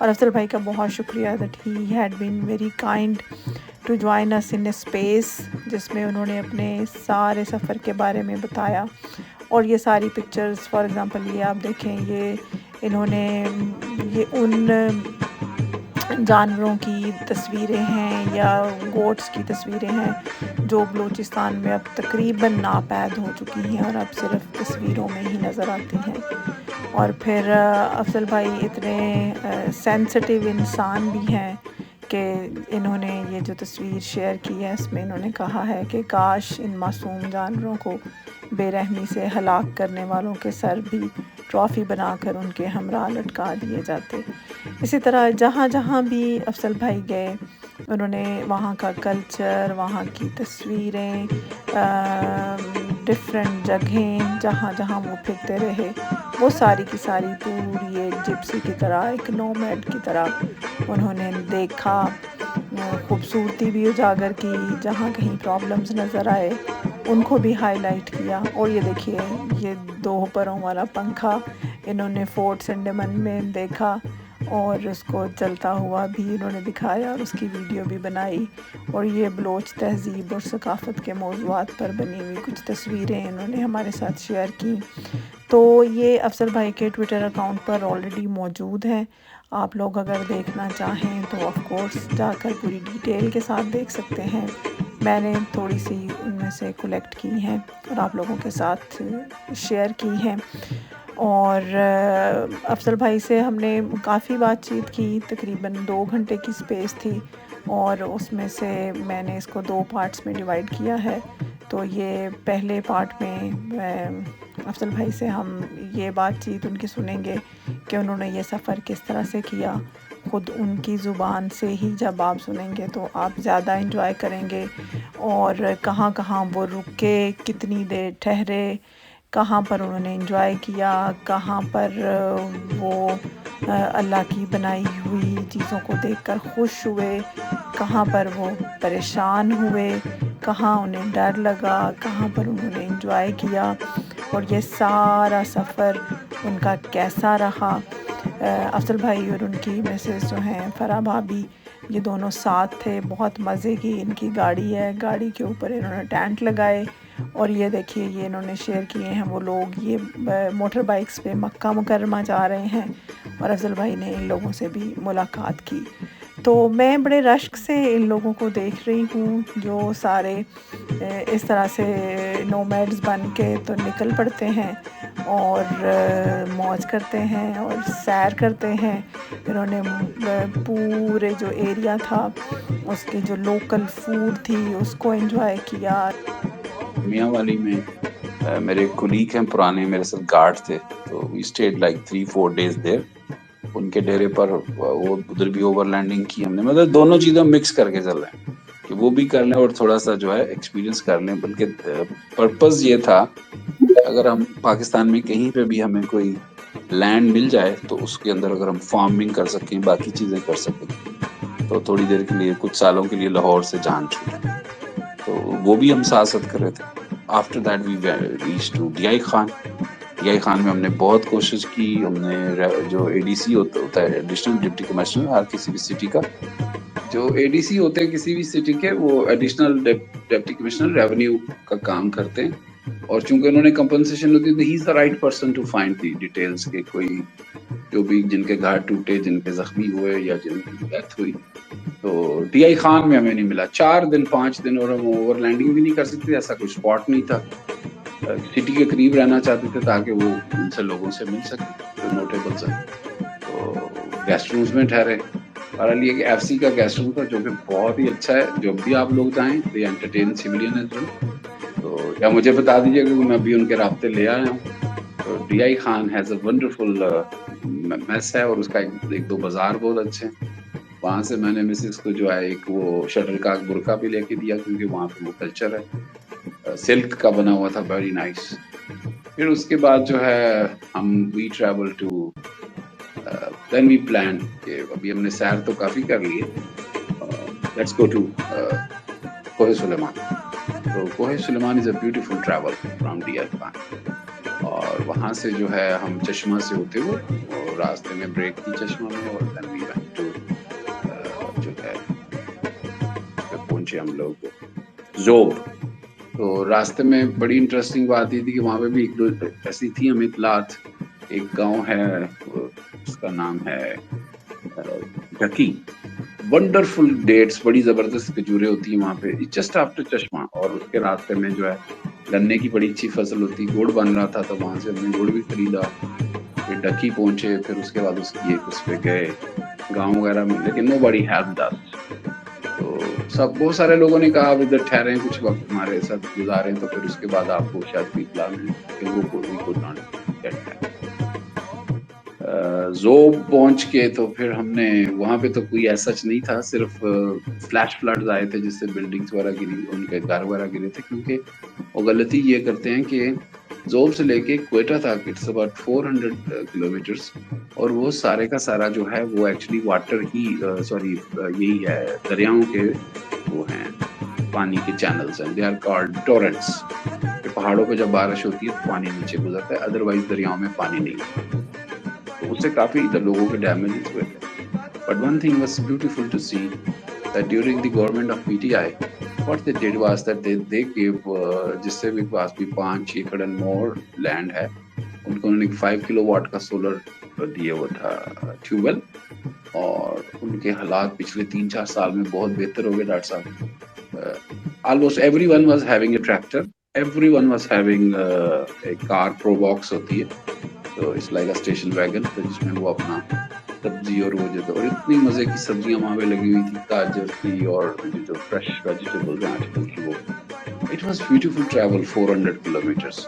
اور افضل بھائی کا بہت شکریہ that he had been very kind to join us in a space جس میں انہوں نے اپنے سارے سفر کے بارے میں بتایا. اور یہ ساری پکچرز فار ایگزامپل یہ آپ دیکھیں، یہ انہوں نے یہ ان جانوروں کی تصویریں ہیں یا گوٹس کی تصویریں ہیں جو بلوچستان میں اب تقریباً ناپید ہو چکی ہیں اور اب صرف تصویروں میں ہی نظر آتی ہیں. اور پھر افضل بھائی اتنے سینسٹیو انسان بھی ہیں کہ انہوں نے یہ جو تصویر شیئر کی ہے اس میں انہوں نے کہا ہے کہ کاش ان معصوم جانوروں کو بے رحمی سے ہلاک کرنے والوں کے سر بھی ٹرافی بنا کر ان کے ہمراہ لٹکا دیے جاتے. اسی طرح جہاں جہاں بھی افضل بھائی گئے انہوں نے وہاں کا کلچر، وہاں کی تصویریں، ڈفرینٹ جگہیں جہاں جہاں وہ پھرتے رہے وہ ساری کی ساری پوری ایک جپسی کی طرح، ایک نومیڈ کی طرح انہوں نے دیکھا، خوبصورتی بھی اجاگر کی، جہاں کہیں پرابلمز نظر آئے ان کو بھی ہائی لائٹ کیا. اور یہ دیکھیے یہ 2 پروں والا پنکھا انہوں نے فورٹ سنڈیمن میں دیکھا اور اس کو چلتا ہوا بھی انہوں نے دکھایا اور اس کی ویڈیو بھی بنائی. اور یہ بلوچ تہذیب اور ثقافت کے موضوعات پر بنی ہوئی کچھ تصویریں انہوں نے ہمارے ساتھ شیئر کی. تو یہ افضل بھائی کے ٹویٹر اکاؤنٹ پر آلریڈی موجود ہیں. آپ لوگ اگر دیکھنا چاہیں تو آف کورس جا کر پوری ڈیٹیل کے ساتھ دیکھ سکتے ہیں. میں نے تھوڑی سی ان میں سے کلیکٹ کی ہیں اور آپ لوگوں کے ساتھ شیئر کی ہیں. اور افضل بھائی سے ہم نے کافی بات چیت کی، تقریباً 2 گھنٹے کی اسپیس تھی اور اس میں سے میں نے اس کو 2 پارٹس میں ڈیوائیڈ کیا ہے. تو یہ پہلے پارٹ میں افضل بھائی سے ہم یہ بات چیت ان کی سنیں گے کہ انہوں نے یہ سفر کس طرح سے کیا. خود ان کی زبان سے ہی جب آپ سنیں گے تو آپ زیادہ انجوائے کریں گے، اور کہاں کہاں وہ رکے، کتنی دیر ٹھہرے، کہاں پر انہوں نے انجوائے کیا، کہاں پر وہ اللہ کی بنائی ہوئی چیزوں کو دیکھ کر خوش ہوئے، کہاں پر وہ پریشان ہوئے، کہاں انہیں ڈر لگا، کہاں پر انہوں نے انجوائے کیا، اور یہ سارا سفر ان کا کیسا رہا. افضل بھائی اور ان کی مسز جو ہیں فرح بھابی، یہ دونوں ساتھ تھے. بہت مزے کی ان کی گاڑی ہے، گاڑی کے اوپر انہوں نے ٹینٹ لگائے اور یہ دیکھیے یہ انہوں نے شیئر کیے ہیں وہ لوگ یہ موٹر بائکس پہ مکہ مکرمہ جا رہے ہیں اور افضل بھائی نے ان لوگوں سے بھی ملاقات کی. تو میں بڑے رشک سے ان لوگوں کو دیکھ رہی ہوں جو سارے اس طرح سے نومیڈز بن کے تو نکل پڑتے ہیں اور موج کرتے ہیں اور سیر کرتے ہیں. انہوں نے پورے جو ایریا تھا اس کی جو لوکل فوڈ تھی اس کو انجوائے کیا. میاں والی میں میرے کولیگ ہیں پرانے، میرے ساتھ گارڈ تھے، تو وی اسٹیڈ لائک 3-4 days دیر. ان کے ڈیرے پر وہ ادھر بھی اوور لینڈنگ کی ہم نے، مطلب دونوں چیزیں مکس کر کے چل رہے ہیں کہ وہ بھی کر لیں اور تھوڑا سا جو ہے ایکسپیرینس کر لیں. بلکہ پرپز یہ تھا اگر ہم پاکستان میں کہیں پہ بھی ہمیں کوئی لینڈ مل جائے تو اس کے اندر اگر ہم فارمنگ کر سکیں، باقی چیزیں کر سکیں، تو تھوڑی دیر کے لیے کچھ سالوں کے لیے لاہور سے جان چھوٹے، تو وہ بھی ہم ساتھ ساتھ کر رہے تھے. After that we reach to D آئی خان. ڈی آئی خان میں ہم نے بہت کوشش کی. ہم نے جو اے ڈی سی ہوتا ہے ایڈیشنل ڈپٹی کمشنر ہر کسی بھی سٹی کا، جو اے ڈی سی ہوتے ہیں کسی بھی سٹی کے، وہ ایڈیشنل ڈپٹی کمشنر ریونیو کا کام کرتے ہیں. اور چونکہ انہوں نے کمپنسیشن ہوتی ہے تو ہی is the right person to find the details کہ کوئی جو بھی جن کے گھر ٹوٹے، جن کے زخمی ہوئے یا جن کی ڈیتھ ہوئی. تو ڈی آئی خان میں ہمیں نہیں ملا 4 دن 5 دن، اور ہم اوور لینڈنگ بھی نہیں کر سکتے، ایسا کوئی اسپاٹ نہیں تھا. سٹی کے قریب رہنا چاہتے تھے تاکہ وہ ان سے لوگوں سے مل سکے جو نوٹیبلز ہیں. تو گیسٹ رومز میں ٹھہرے. بہرحال یہ کہ ایف سی کا گیسٹ روم تھا جو کہ بہت ہی اچھا ہے. جب بھی آپ لوگ جائیں دے انٹرٹین سویلین ایز ویل. تو یا مجھے بتا دیجیے کہ میں ابھی ان کے رابطے لے آیا ہوں. تو D I Khan has a wonderful mass ہے، اور اس کا ایک 2 بازار بہت اچھے ہیں. وہاں سے میں نے مسز کو جو ہے ایک وہ شٹل کاک برقع بھی لے کے دیا کیونکہ وہاں پہ وہ کلچر ہے، سلک کا بنا ہوا تھا، ویری نائس. پھر اس کے بعد جو ہے ہم we travel to then we plan کہ ابھی ہم نے سیر تو کافی کر لی ہے، لیٹس گو ٹو کوہ سلیمان. تو Koh Suleman is a beautiful travel from D آئی خان. اور وہاں سے جو ہے ہم چشمہ سے ہوتے ہوئے اور راستے میں بریک کی چشمہ میں، اور دین وی پہنچے ہم لوگ زوب. تو راستے میں بڑی انٹرسٹنگ بات یہ تھی کہ وہاں پہ بھی ایک دو ایسی تھی ہمیں اطلاعات. ایک گاؤں ہے اس کا نام ہے ڈھکی. ونڈرفل ڈیٹس, بڑی زبردست کھجوریں ہوتی ہیں وہاں پہ جسٹ آفٹر چشمہ. اور اس کے راستے میں جو ہے گنے کی بڑی اچھی فصل ہوتی, گڑ بن رہا تھا, تو وہاں سے ہم نے گڑ بھی خریدا. پھر ڈھکی پہنچے, پھر اس کے بعد اس کی ایک اس پہ گئے گاؤں وغیرہ میں, لیکن نو بڑی ہیلپڈ اس. تو بہت سارے لوگوں نے کہا آپ ادھر ٹھہریں, کچھ وقت ہمارے ساتھ گزاریں, تو پھر اس کے بعد آپ کو شاید کوئی اطلاع ملے, لیکن وہ کوئی could not get that. Zhob پہنچ کے تو پھر ہم نے وہاں پہ تو کوئی ایسا نہیں تھا, صرف فلیش فلڈز آئے تھے جس سے بلڈنگز وغیرہ گری, ان کے گھر وغیرہ گرے تھے. کیونکہ وہ غلطی یہ کرتے ہیں کہ زوب سے لے کے کوئٹہ تک اٹس اباؤٹ 400 کلومیٹرز, اور وہ سارے کا سارا جو ہے وہ ایکچولی واٹر ہی سوری یہی ہے دریاؤں کے وہ ہیں, پانی کے چینلز ہیں. They are called torrents. پہاڑوں پہ جب بارش ہوتی ہے تو پانی نیچے گزرتا ہے, ادروائز دریاؤں میں پانی نہیں ہوتا. تو اس سے کافی لوگوں کے ڈیمیجز ہوئے تھے. But one thing was beautiful to see that during the government of PTI, what they did was that they gave جس سے بھی پاس بھی 5 ایکڑ and more land ہے, ان کو انہوں نے 5 کلو واٹ کا سولر دیا ہوا تھا ٹیوب ویل, اور ان کے حالات پچھلے 3-4 سال میں بہت بہتر ہو گئے. ڈاکٹر صاحب almost everyone was having a tractor, everyone was having a car pro box ہوتی ہے, تو it's like a station wagon, تو جس میں وہ اپنا سبزی اور وہ جو, اور اتنی مزے کی سبزیاں وہاں پہ لگی ہوئی تھی, گاجر کی اور جو فریش ویجیٹیبلز ہیں آج کل کی, وہ it was beautiful travel 400 kilometres.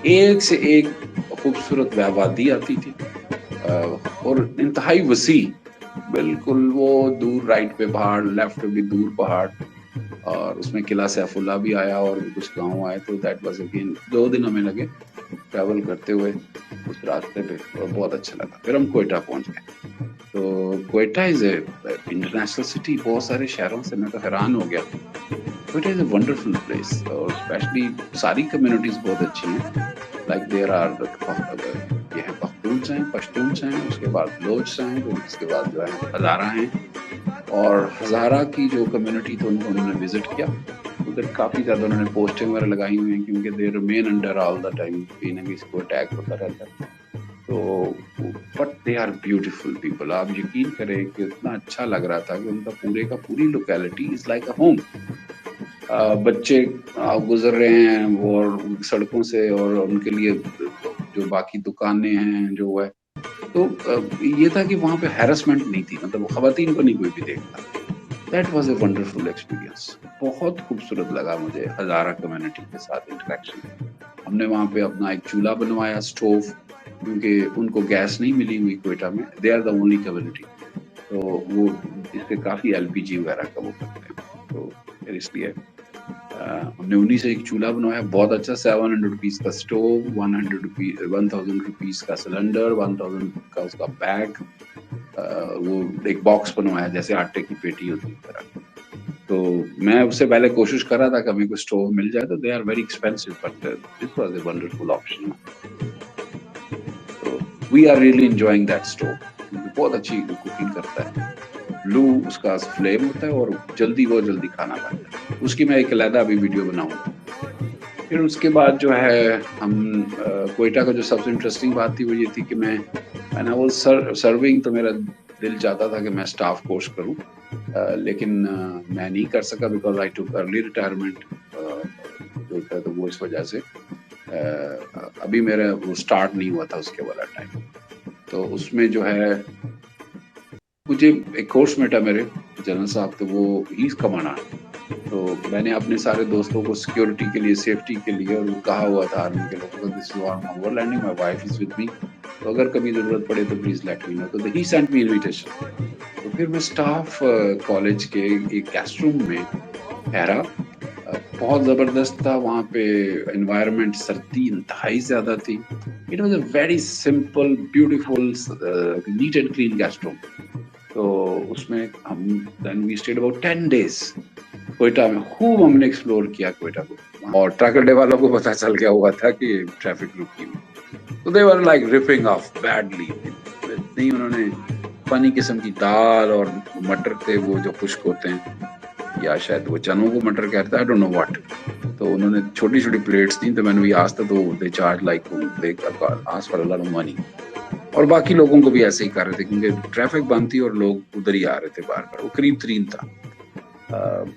ایک سے ایک خوبصورت وادی آتی تھی, اور انتہائی وسیع, بالکل وہ دور رائٹ پہ پہاڑ, لیفٹ پہ بھی دور پہاڑ, اور اس میں قلعہ سیف اللہ بھی آیا اور کچھ گاؤں آئے. تو دیٹ واز اگین 2 دن ہمیں لگے ٹریول کرتے ہوئے اس راستے پہ, اور بہت اچھا لگا. پھر ہم کوئٹہ پہنچ گئے. تو کوئٹہ از اے انٹرنیشنل سٹی, بہت سارے شہروں سے میں تو حیران ہو گیا. کوئٹہ از اے ونڈرفل پلیس, اور اسپیشلی ساری کمیونٹیز بہت اچھی ہیں. لائک دیر آر یہ ہیں پختونس ہیں, پشتونس ہیں, اس کے بعد بلوچ ہیں, اس کے بعد جو ہے ہزارہ ہیں. اور ہزارہ کی جو کمیونٹی تو ان کو انہوں نے وزٹ کیا, ادھر کافی زیادہ انہوں نے پوسٹنگ وغیرہ لگائی ہوئی ہیں, کیونکہ they remain under all the time, کہیں نہ کسی کو اٹیک ہوتا رہتا ہے. تو but they are beautiful people. آپ یقین کریں کہ اتنا اچھا لگ رہا تھا کہ ان کا پوری locality is like a home. بچے گزر رہے ہیں اور سڑکوں سے, اور ان کے لیے جو باقی دکانیں ہیں جو ہے, تو یہ تھا کہ وہاں پہ ہیرسمنٹ نہیں تھی, مطلب خواتین کو نہیں کوئی بھی دیکھتا. That was a wonderful experience. بہت خوبصورت لگا مجھے ہزارہ کمیونٹی کے ساتھ انٹریکشن. ہم نے وہاں پہ اپنا ایک چولہا بنوایا, اسٹوو, کیونکہ ان کو گیس نہیں ملی ہوئی کوئٹہ میں. They are the only community, تو وہ اس پہ کافی LPG وغیرہ کا وہ کرتے ہیں. تو پھر اس لیے ہم نے انہیں سے ایک چولہا بنوایا, بہت اچھا. 700 روپیز کا اسٹوو, 1000 روپیز کا سلنڈر, 1000 کا اس کا بیگ, وہ ایک باکس بنوایا جیسے آٹے کی پیٹی ہوتی ہے. تو میں اس سے پہلے کوشش کر رہا تھا کہ ہمیں کوئی اسٹوو مل جائے, تو they are very expensive, but this was a wonderful option. تو we are really enjoying that stove, بہت اچھی کوکنگ کرتا ہے. لو اس کا فلیم ہوتا ہے, اور جلدی کھانا بنتا ہے. اس کی میں ایک علیحدہ ابھی ویڈیو بناؤں گا. پھر اس کے بعد جو ہے ہم کوئٹہ کا جو سب سے انٹرسٹنگ بات تھی وہ یہ تھی کہ میں وہ سرونگ, تو میرا دل چاہتا تھا کہ میں اسٹاف کورس کروں, لیکن میں نہیں کر سکا بیکاز آئی ٹوک ارلی ریٹائرمنٹ جو تھا, تو وہ اس وجہ سے ابھی میرا وہ اسٹارٹ نہیں ہوا تھا اس کے والا ٹائم. تو اس میں جو ہے مجھے ایک کورس مٹا میرے جنرل صاحب, تو وہ ہی کمانا. تو میں نے اپنے سارے دوستوں کو سیکیورٹی کے لیے, سیفٹی کے لیے, اور وہ کہا ہوا تھا آرمی کے لوگوں کو, this is overlanding, my wife is with me, تو اگر کبھی ضرورت پڑے تو پلیز لیٹ می نو. تو ہی سینٹ می انویٹیشن. تو پھر میں اسٹاف کالج کے ایک گیسٹ روم میں ٹھہرا. بہت زبردست تھا وہاں پہ انوائرمنٹ, سردی انتہائی زیادہ تھی. It was a very simple, beautiful, neat and clean guest room. تو اس میں ہم then we stayed about 10 days Quetta میں. خوب ہم نے ایکسپلور کیا کوئٹہ کو, اور ٹرک اڈے والوں کو پتہ چل گیا ہوا تھا کہ ٹریفک رکی ہوئی. تو they were like ripping off badly. نہیں, انہوں نے فنی قسم کی دال اور مٹر تھے وہ جو خشک ہوتے ہیں, یا شاید وہ چنوں کو مٹر کہتا ہے, I don't know what. تو انہوں نے چھوٹی چھوٹی پلیٹس تھیں, تو میں نے بھی آج تک تو they charge like they ask for اللہ منی. اور باقی لوگوں کو بھی ایسے ہی کر رہے تھے کیونکہ ٹریفک بند تھی اور لوگ ادھر ہی آ رہے تھے بار بار. وہ قریب ترین تھا.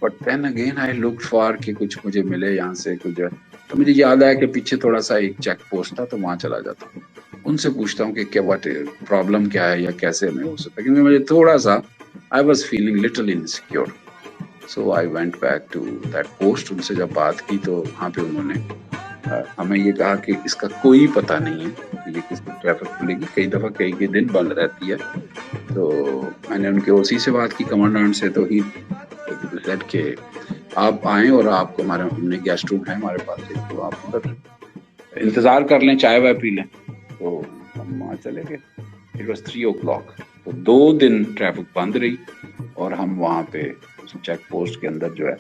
But then again I look for کہ کچھ مجھے ملے یہاں سے کچھ. تو مجھے یاد آیا کہ پیچھے تھوڑا سا ایک چیک پوسٹ تھا, تو وہاں چلا جاتا ہوں, ان سے پوچھتا ہوں کہ کیا واٹ پرابلم کیا ہے یا کیسے ہمیں ہو سکتا ہے, کیونکہ مجھے تھوڑا سا I was feeling little insecure. So I went back to that post. ان سے جب بات کی تو وہاں پہ انہوں نے ہمیں یہ کہا کہ اس کا کوئی پتہ نہیں ہے کہ یہ کس کی ٹریفک کھلے گی, کئی دفعہ کئی دن بند رہتی ہے. تو میں نے ان کے اوسی سے بات کی, کمانڈنٹ سے, تو ہی سیڈ کہ آپ آئیں اور آپ کو ہمارے گیسٹ روم ہے ہمارے پاس, تو آپ ادھر انتظار کر لیں, چائے وائے پی لیں. تو ہم وہاں چلے گئے. It was 3 o'clock. تو 2 دن ٹریفک بند رہی اور ہم وہاں پہ چیک پوسٹ کے اندر جو ہے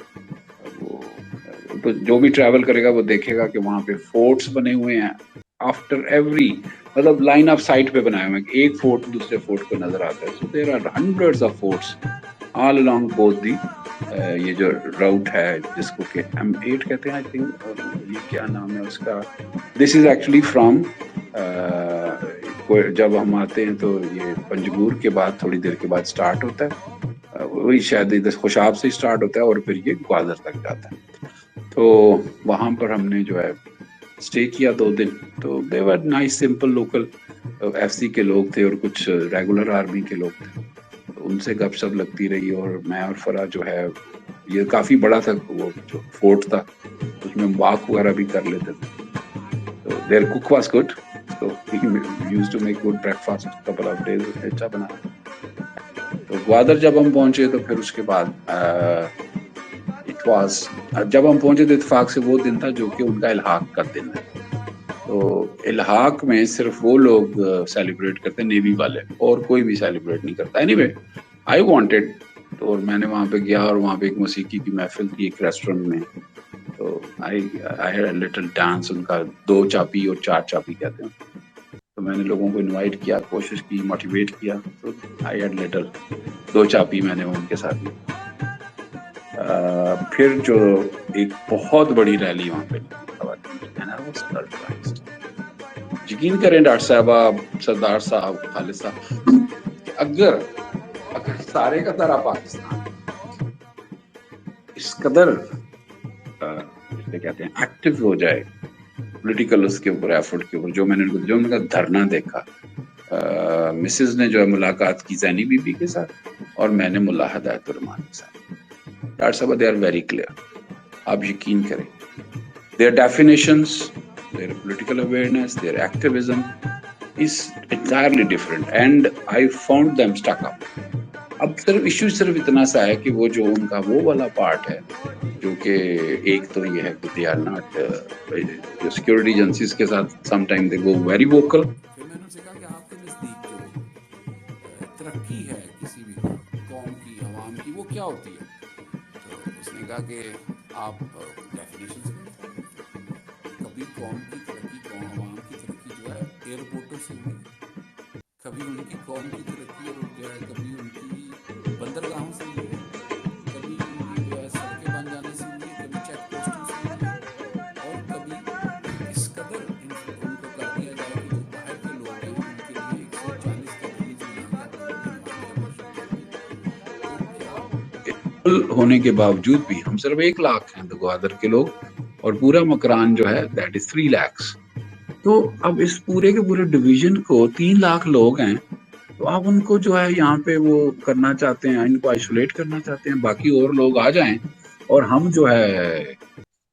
وہ, تو جو بھی ٹریول کرے گا وہ دیکھے گا کہ وہاں پہ فورٹس بنے ہوئے ہیں آفٹر ایوری, مطلب لائن آف سائٹ پہ بنائے ہوئے ہیں, ایک فورٹ دوسرے فورٹ کو نظر آتا ہے. So there are hundreds of forts all along both the یہ جو راؤٹ ہے جس کو کہ M8 کہتے ہیں, آئی تھنک, یہ کیا نام ہے اس کا. دس از ایکچولی فرام, جب ہم آتے ہیں تو یہ پنجگور کے بعد تھوڑی دیر کے بعد سٹارٹ ہوتا ہے, وہی شاید خوشاب سے سٹارٹ ہوتا ہے اور پھر یہ گوادر تک جاتا ہے. تو وہاں پر ہم نے جو ہے اسٹے کیا 2 دن. تو they were nice simple local FC کے لوگ تھے اور کچھ ریگولر آرمی کے لوگ تھے. ان سے گپ شپ لگتی رہی, اور میں اور فرا جو ہے, یہ کافی بڑا تھا وہ جو فورٹ تھا, اس میں واک وغیرہ بھی کر لیتے تھے. تو دیر کوک واز گڈ, تو use to make good breakfast couple of days, اس نے اچھا بنایا. تو گوادر جب ہم پہنچے تو پھر اس کے بعد اٹ واز, جب ہم پہنچے تو اتفاق سے وہ دن تھا جو کہ ان کا الحاق کا دن ہے. تو الحاق میں صرف وہ لوگ سیلیبریٹ کرتے ہیں, نیوی والے, اور کوئی بھی سیلیبریٹ نہیں کرتا. اینی وے آئی وانٹیڈ, تو اور میں نے وہاں پہ گیا اور وہاں پہ ایک موسیقی کی محفل تھی ایک ریسٹورینٹ میں. تو I had a little dance, ان کا 2 چاپی اور 4 چاپی کہتے ہیں. تو میں نے لوگوں کو انوائٹ کیا, کوشش کی, موٹیویٹ کیا. تو آئی ہیڈ لٹل 2 چاپی میں نے ان کے ساتھ لی. پھر جو ایک بہت بڑی ریلی وہاں پہ یقین کریں ڈاکٹر صاحبہ, سردار صاحب, خالد صاحب, کہ اگر سارے کا سارا پاکستان اس قدر جسے کہتے ہیں ایکٹیو ہو جائے پولیٹیکل اس کے اوپر ایفرٹ کے اوپر, جو میں نے ان کا دھرنا دیکھا. مسز نے جو ہے ملاقات کی زینی بی بی کے ساتھ, اور میں نے ملا ہدایت الرحمان کے ساتھ. ڈاکٹر صاحب دے آر ویری کلیئر, آپ یقین کریں, their definitions, their political awareness, their activism is entirely different, and I found them stuck up. اب صرف ایشو صرف اتنا سا ہے کہ وہ جو ان کا وہ والا پارٹ ہے, جو کہ ایک تو یہ ہے کہ they are not جو سیکورٹی ایجنسیز کے ساتھ some time they go very vocal. پھر میں نے ان سے کہا کہ آپ کے نزدیک جو ترقی ہے کسی بھی قوم کی, عوام کی, وہ کیا ہوتی ہے؟ تو اس نے کہا کہ آپ ڈیفینیشن سے کبھی قوم کی ترقی, عوام کی ترقی جو ہے ایئرپورٹوں سے ہوئی, کبھی ان کی قوم کی ترقی اور جو ہے کبھی ان کی بندرگاہوں سے ہوئی, کبھی ان کی جو ہے سڑکیں بن جانے سے ہوئی, کبھی چیک پوسٹوں سے ہوئی, اور کبھی اس قدر ان کو کر دیا جائے کہ جو باہر کے لوگ ہیں ان کے لیے 140 کا بریج بنا کے ڈیمانڈ کرنا شروع کر دی. تو کیا ہونے کے باوجود بھی ہم صرف 1 لاکھ ہیں گوادر کے لوگ, اور پورا مکران جو ہے دیٹ از 3 lakhs. تو اب اس پورے کے پورے ڈویژن کو 3 لاکھ لوگ ہیں, تو آپ ان کو جو ہے یہاں پہ وہ کرنا چاہتے ہیں, ان کو آئسولیٹ کرنا چاہتے ہیں, باقی اور لوگ آ جائیں اور ہم جو ہے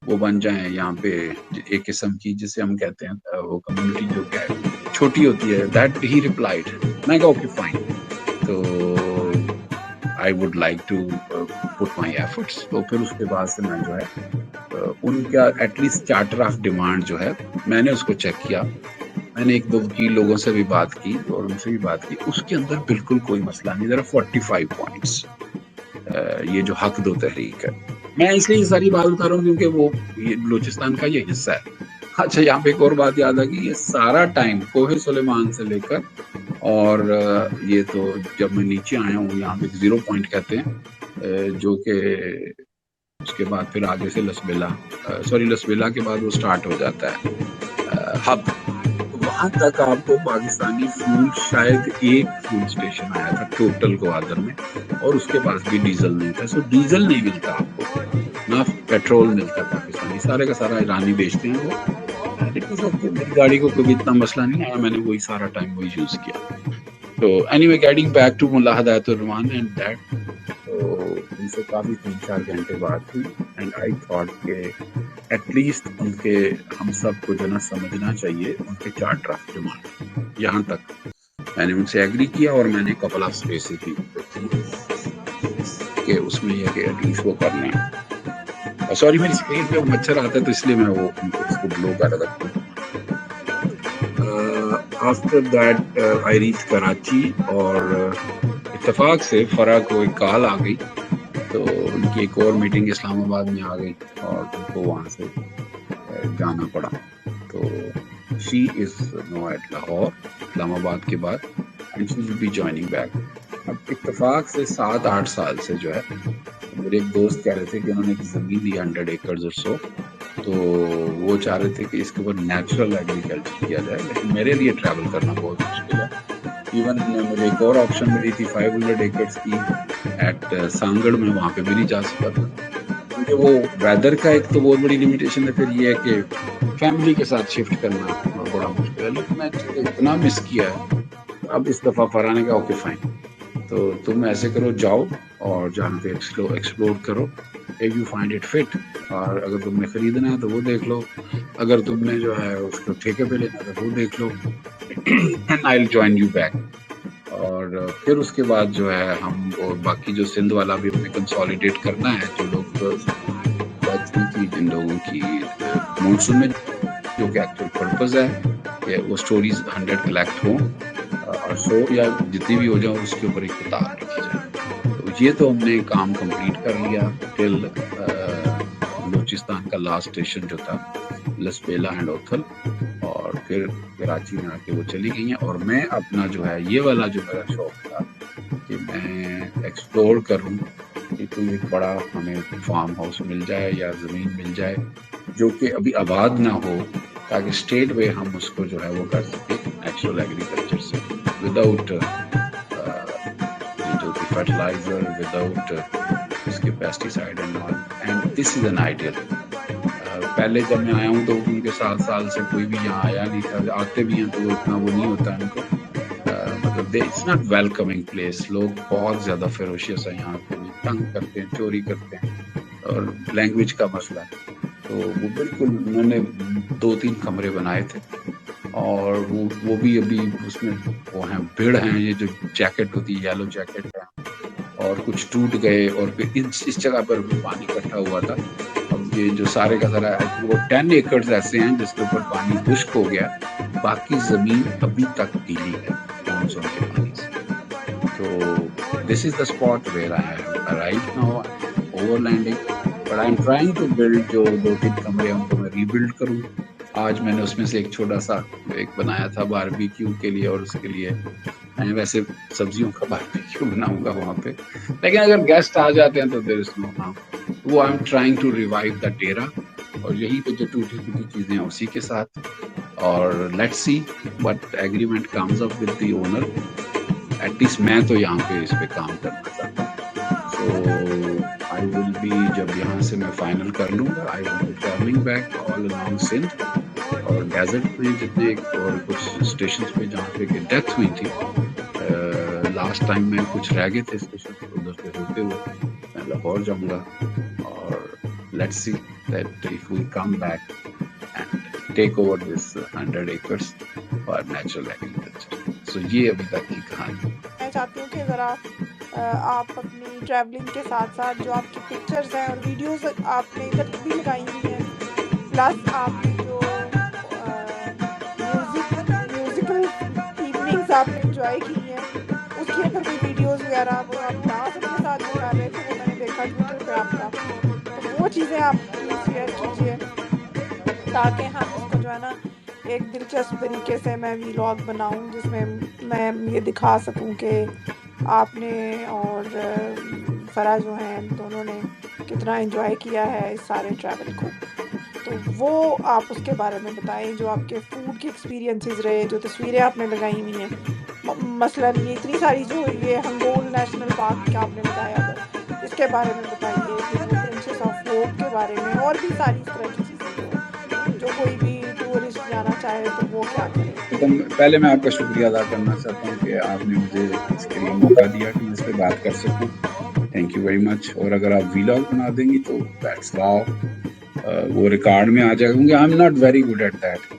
وہ بن جائیں یہاں پہ ایک قسم کی جسے ہم کہتے ہیں وہ کمیونٹی جو کہ چھوٹی ہوتی ہے. دیٹ ہی ریپلائڈ, میں کہا اوکے فائن, تو I would like to put my efforts. تو پھر اس کے بعد سے میں جو ہے ان کا at least charter of demand جو ہے میں نے اس کو چیک کیا. میں نے 1-2 وکیل لوگوں سے بھی بات کی اور ان سے بھی بات کی, اس کے اندر بالکل کوئی مسئلہ نہیں. ذرا 45 پوائنٹس یہ جو حق دو تحریک ہے. میں اس لیے یہ ساری بات بتا رہا ہوں کیونکہ وہ بلوچستان کا یہ حصہ ہے. اچھا یہاں پہ ایک اور بات یاد آ گئی, یہ سارا ٹائم کوہ سلیمان سے لے کر اور یہ تو جب میں نیچے آیا ہوں یہاں پہ 0 پوائنٹ کہتے ہیں, جو کہ اس کے بعد پھر آگے سے لسبیلا کے بعد وہ سٹارٹ ہو جاتا ہے ہب. وہاں تک آپ کو پاکستانی فیول شاید ایک فیول اسٹیشن آیا تھا ٹوٹل گوادر میں, اور اس کے پاس بھی ڈیزل نہیں تھا. سو ڈیزل نہیں ملتا آپ کو, نہ پیٹرول ملتا پاکستانی, سارے کا سارا ایرانی بیچتے ہیں وہ. میری گاڑی کو کبھی اتنا مسئلہ نہیں آیا, میں نے وہی سارا ٹائم وہی یوز کیا. تو anyway getting back to Mulla Hidayat Rahman and that, تو ان سے کافی 3-4 گھنٹے بات ہوئی, اینڈ آئی تھاٹ کہ ایٹ لیسٹ ان کے ہم سب کو جو نا سمجھنا چاہیے ان کے 4 ڈرافٹ ڈیمانڈ. یہاں تک میں نے ان سے ایگری کیا, اور میں نے کپل آف اسپیسز بھی کہ اس میں یہ کہ ایٹ لیسٹ وہ کرنا ہے. سوری میری اسکرین پہ مچھر آتا ہے تو اس لیے میں وہ اس کو بلو کر رکھتا ہوں. After that I reach Karachi, اور اتفاق سے فرا کو ایک کال آ گئی, تو ان کی ایک اور میٹنگ اسلام آباد میں آ گئی اور ان کو وہاں سے جانا پڑا. تو شی از نو ایٹ لاہور اسلام آباد کے بعد, and she will be joining back. اب اتفاق سے 7-8 سال سے جو ہے میرے ایک دوست کہہ رہے تھے کہ انہوں نے ایک زمین لی 100 ایکڑز اور سو, تو وہ چاہ رہے تھے کہ اس کے اوپر نیچرل ایگریکلچر کیا جائے, لیکن میرے لیے ٹریول کرنا بہت مشکل ہے. ایون مجھے ایک اور آپشن ملی تھی 500 ایکڑز کی ایٹ سانگڑ میں, وہاں پہ بھی نہیں جا سکا تھا کیونکہ وہ ویدر کا ایک تو بہت بڑی لمیٹیشن ہے, پھر یہ ہے کہ فیملی کے ساتھ شفٹ کرنا بڑا مشکل ہے. لیکن میں اتنا مس کیا ہے, اب اس دفعہ فرحان نے کہا اوکے فائن, تو تم ایسے کرو جاؤ اور جہاں پہ ایکسپلور کرو, if you find it fit, اور اگر تم نے خریدنا ہے تو وہ دیکھ لو, اگر تم نے جو ہے اس کو ٹھیکے پہ لینا ہے تو وہ دیکھ لو, and I'll join you back. اور پھر اس کے بعد جو ہے ہم باقی جو سندھ والا بھی ہمیں کنسالیڈیٹ کرنا ہے, جو لوگ بات کی جن لوگوں کی مونسون میں جو کہ ایکچوئل پرپز ہے کہ وہ سٹوریز 100 کلیکٹ ہوں اور 100 یا جتنی بھی ہو جائیں اس کے اوپر ایک کتاب لکھی جائے. تو یہ تو ہم نے کام کمپلیٹ کر لیا ٹل بلوچستان کا لاسٹ اسٹیشن جو تھا لسبیلا اینڈ اوتھل, اور پھر کراچی میں آ کے وہ چلی گئی ہیں. اور میں اپنا جو ہے یہ والا جو میرا شوق تھا کہ میں ایکسپلور کروں کہ کوئی ایک بڑا ہمیں فارم ہاؤس مل جائے یا زمین مل جائے جو کہ ابھی آباد نہ ہو, تاکہ اسٹیٹ وے ہم اس کو جو ہے وہ کر سکیں نیچرل ایگریکلچر سے, وداؤٹ fertilizer, without اس کے pesticide and all, and this is an ideal. پہلے جب میں آیا ہوں تو کیونکہ 7 سال سے کوئی بھی یہاں آیا نہیں تھا, آتے بھی ہیں تو وہ اتنا وہ نہیں ہوتا ان کو, مطلب اٹس ناٹ ویلکمنگ پلیس. لوگ بہت زیادہ فیروشیس ہیں یہاں پہ, تنگ کرتے ہیں, چوری کرتے ہیں, اور لینگویج کا مسئلہ ہے. تو وہ بالکل انہوں نے 2-3 کمرے بنائے تھے, اور وہ بھی ابھی اس میں وہ ہیں بھیڑ ہیں, یہ جو جیکٹ ہوتی ہے یلو جیکٹ ہے, اور کچھ ٹوٹ گئے, اور پھر اس جگہ پر بھی پانی اکٹھا ہوا تھا. اب یہ جو سارے کا سارا وہ 10 ایکڑز ایسے ہیں جس کے اوپر پانی خشک ہو گیا, باقی زمین ابھی تک گیلی ہے مانسون کے پانی سے. تو this is the spot where I am right now overlanding, but I am trying to build. جو 2-3 کمرے ان کو میں ری بلڈ کروں. آج میں نے اس میں سے ایک چھوٹا سا ایک بنایا تھا باربیکیو کے لیے, اور اس کے لیے میں ویسے سبزیوں کا باربیکیو بناؤں گا وہاں پہ, لیکن اگر گیسٹ آ جاتے ہیں تو دیر از نو ہارم. وہ I am trying to revive the dera, اور یہی پہ جو ٹوٹی پھوٹی چیزیں ہیں اسی کے ساتھ, اور let's see but agreement comes up with the owner. At least میں تو یہاں پہ اس پہ کام کرنا چاہتا ہوں. سو آئی ول بی, جب یہاں سے میں فائنل کر لوں گا, I will be travelling back all along Sindh, اور ڈیزرٹ میں جتنے اور کچھ اسٹیشنز پہ جہاں پہ کہ ڈیتھ ہوئی تھی لاسٹ ٹائم میں, کچھ رہ گئے تھے اسٹیشن ادھر سے ہوتے ہوئے, میں لاہور جاؤں گا. اور let's see that if we come back and take over this 100 acres for natural agriculture. So یہ ابھی تک کی کہانی. میں چاہتی ہوں کہ ذرا آپ اپنی ٹریولنگ کے ساتھ ساتھ جو آپ کی پکچرز ہیں اور ویڈیوز آپ نے ادھر بھی لگائی ہوئی ہیں, پلس آپ نے جو میوزیکل ایوننگز آپ نے انجوائے کی ہیں, اس کی اگر کوئی ویڈیوز وغیرہ وہ آپ ڈانس کے ساتھ جو کر رہے تھے وہ میں نے دیکھا ٹویٹر پہ آپ کا, تو وہ چیزیں آپ پلیز شیئر کیجیے تاکہ ہم اس کو جو ہے نا ایک دلچسپ طریقے سے میں ویلاگ بناؤں, جس میں میں یہ دکھا سکوں کہ آپ نے اور فرا جو ہیں دونوں نے کتنا انجوائے کیا ہے اس سارے ٹریول کو، تو وہ آپ اس کے بارے میں بتائیں، جو آپ کے فوڈ کے ایکسپیرینسز رہے، جو تصویریں آپ نے لگائی ہوئی ہیں، مثلاً یہ اتنی ساری جو یہ ہنگول نیشنل پارک کا آپ نے بتایا، اس کے بارے میں بتائیے، پھر وہ پرنسس آف ہوپ کے بارے میں، اور بھی ساری اس طرح کی چیزیں جو کوئی بھی ٹورسٹ جانا چاہے تو وہ کیا کرے۔ پہلے میں آپ کا شکریہ ادا کرنا چاہتا ہوں کہ آپ نے مجھے اس کے لیے موقع دیا کہ میں اس پہ بات کر سکوں، تھینک یو ویری مچ۔ اور اگر آپ ویلاگ بنا دیں گی تو دیٹس واو، وہ ریکارڈ میں آ جائے گا، کیونکہ I am not very good at that.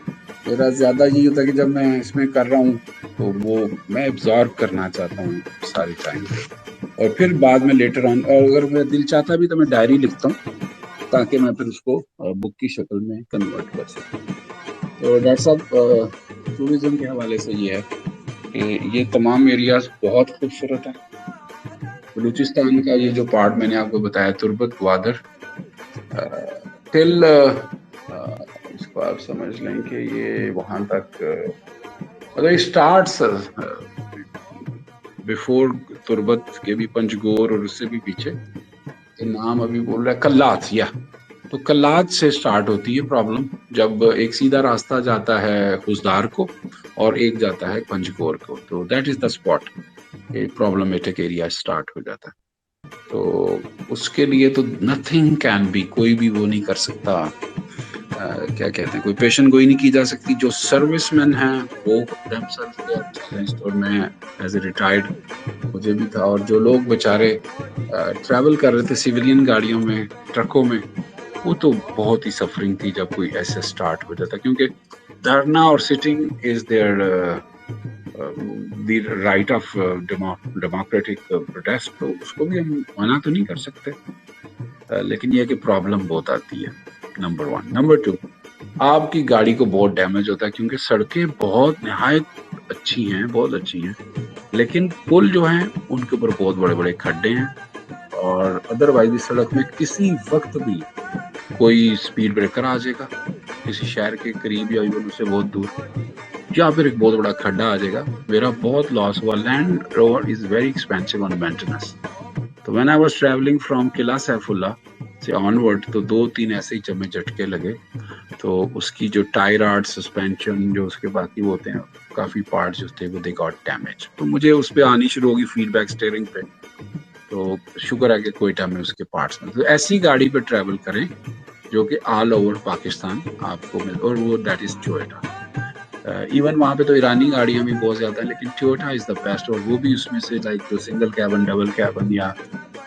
میرا زیادہ یہ ہوتا ہے کہ جب میں اس میں کر رہا ہوں تو وہ میں ایبزارب کرنا چاہتا ہوں ساری ٹائم پہ، اور پھر بعد میں لیٹر آن، اور اگر میں دل چاہتا بھی تو میں ڈائری لکھتا ہوں تاکہ میں پھر اس کو بک کی شکل میں کنورٹ کر سکوں۔ تو ڈاکٹر صاحب ٹورزم کے حوالے سے یہ ہے کہ یہ تمام ایریاز بہت خوبصورت ہیں۔ بلوچستان کا یہ جو پارٹ میں نے آپ کو بتایا، تربت گوادر ٹل اس کو آپ سمجھ لیں کہ یہ وہاں تک مطلب اسٹارٹس بیفور تربت کے بھی پنجگور اور اس سے بھی پیچھے، نام ابھی بول رہا ہے کلات، یا تو کلات سے سٹارٹ ہوتی ہے پرابلم، جب ایک سیدھا راستہ جاتا ہے خوزدار کو اور ایک جاتا ہے پنجگور کو، تو that is the spot problematic area start ہو جاتا ہے۔ تو اس کے لیے تو نتھنگ کین بی، کوئی بھی وہ نہیں کر سکتا، کیا کہتے ہیں، کوئی پیشن گوئی نہیں کی جا سکتی۔ جو سروس مین ہیں وہ اور میں ایز اے ریٹائرڈ مجھے بھی تھا، اور جو لوگ بیچارے ٹریول کر رہے تھے سویلین گاڑیوں میں، ٹرکوں میں، وہ تو بہت ہی سفرنگ تھی جب کوئی ایسے سٹارٹ ہو جاتا، کیونکہ دھرنا اور sitting is there the right of democratic protest, تو اس کو بھی ہم منع تو نہیں کر سکتے، لیکن یہ کہ پرابلم بہت آتی ہے، نمبر 1۔ نمبر 2، آپ کی گاڑی کو بہت ڈیمیج ہوتا ہے، کیونکہ سڑکیں بہت نہایت اچھی ہیں، بہت اچھی ہیں، لیکن پل جو ہیں ان کے اوپر بہت بڑے بڑے کھڈے ہیں، اور ادروائز اس سڑک میں کسی وقت بھی کوئی سپیڈ بریکر آ جائے گا کسی شہر کے قریب یا ایون اس سے بہت دور، یا پھر ایک بہت بڑا کھڈا آ جائے گا۔ میرا بہت لاس ہوا۔ Land Rover is very expensive on maintenance, تو when I was travelling from Qila Saifullah سے آنورڈ، تو 2-3 ایسے ہی جمے جھٹکے لگے، تو اس کی جو ٹائر آرٹ، سسپینشن، جو اس کے باقی وہ ہوتے ہیں کافی پارٹس جو تھے وہ دے گاٹ ڈیمیج، تو مجھے اس پہ آنی شروع ہوگی فیڈ بیک اسٹیئرنگ پہ، تو شکر ہے کہ کوئٹہ میں اس کے پارٹس میں، تو ایسی گاڑی پہ ٹریول کریں جو کہ آل اوور پاکستان آپ کو مل، اور وہ دیٹ از ٹویوٹا۔ ایون وہاں پہ تو ایرانی گاڑیاں بھی بہت زیادہ ہیں، لیکن ٹویوٹا از دا بیسٹ، اور وہ بھی اس میں سے لائک جو سنگل کیبن، ڈبل کیبن، یا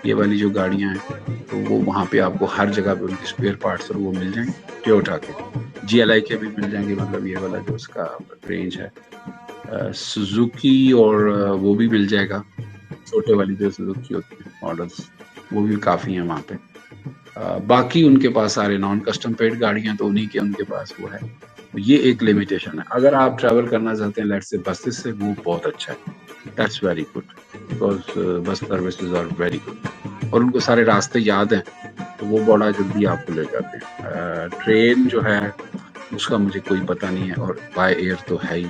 یہ والی جو گاڑیاں ہیں، تو وہ وہاں پہ آپ کو ہر جگہ پہ ان کے اسپیئر پارٹس اور وہ مل جائیں گے، ٹویوٹا کے، جی ایل آئی کے بھی مل جائیں گے، مطلب یہ والا جو اس کا رینج ہے، سوزوکی، اور وہ بھی مل جائے گا، چھوٹے والی جو سوزوکی ہوتی ہے ماڈلس، وہ بھی کافی ہیں وہاں پہ۔ باقی ان کے پاس سارے نان کسٹم پیڈ گاڑیاں، تو انہی کے ان کے پاس وہ ہے، یہ ایک لیمیٹیشن ہے۔ اگر آپ ٹریول کرنا چاہتے ہیں لیٹ سے بسز سے، وہ بہت اچھا ہے، that's very good, because bus services are very good, اور ان کو سارے راستے یاد ہیں، تو وہ بڑا جلدی آپ کو لے جاتے ہیں۔ ٹرین جو ہے اس کا مجھے کوئی پتہ نہیں ہے، اور بائی ایئر تو ہے ہی،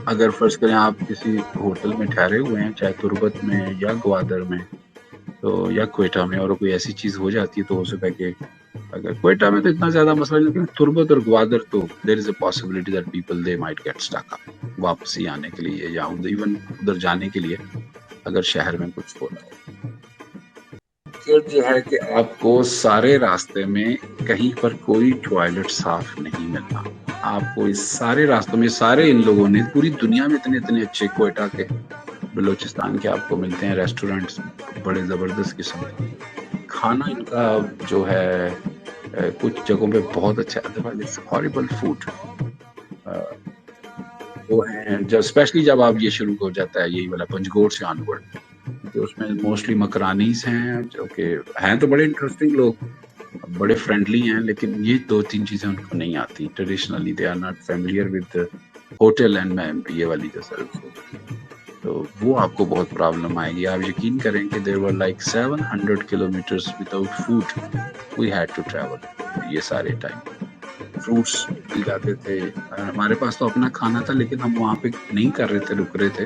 اگر فرض کریں آپ کسی ہوٹل میں ٹھہرے ہوئے ہیں، چاہے تربت میں یا گوادر میں تو یا کوئٹہ میں، اور کوئی ایسی چیز ہو جاتی ہے، تو ہو سکتا ہے کہ اگر کوئٹہ میں تو اتنا زیادہ مسئلہ نہیں، لیکن تربت اور گوادر تو there is a possibility that people they might get stuck up واپسی آنے کے لیے، یا ایون ادھر جانے کے لیے اگر شہر میں کچھ ہو رہا ہو۔ پھر جو ہے کہ آپ کو سارے راستے میں کہیں پر کوئی ٹوائلٹ صاف نہیں ملنا، آپ کو اس سارے راستوں میں، سارے ان لوگوں نے پوری دنیا میں اتنے اچھے کوئٹہ کے، بلوچستان کے آپ کو ملتے ہیں ریسٹورنٹس بڑے زبردست قسم کے، کھانا ان کا جو ہے کچھ جگہوں پہ بہت اچھا، ادروائز ہاریبل فوڈ وہ ہیں، جب اسپیشلی جب آپ یہ شروع ہو جاتا ہے یہی والا پنجگور سے آنورڈ، کیونکہ اس میں موسٹلی مکرانیز ہیں، جو کہ ہیں تو بڑے انٹرسٹنگ لوگ، بڑے فرینڈلی ہیں، لیکن یہ 2-3 چیزیں ان کو نہیں آتی، traditionally they are not familiar with hotel and یہ والی جو سروس ہوتی ہے، تو وہ آپ کو بہت پرابلم آئے گی۔ آپ یقین کریں کہ there were like 700 kilometres without food we had to travel, یہ سارے ٹائم فروٹس مل جاتے تھے، ہمارے پاس تو اپنا کھانا تھا، لیکن ہم وہاں پہ نہیں کر رہے تھے، رک رہے تھے،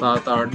7-8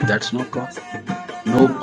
That's no cost. No,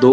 2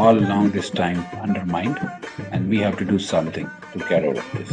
all along this time undermined and we have to do something to get out of this.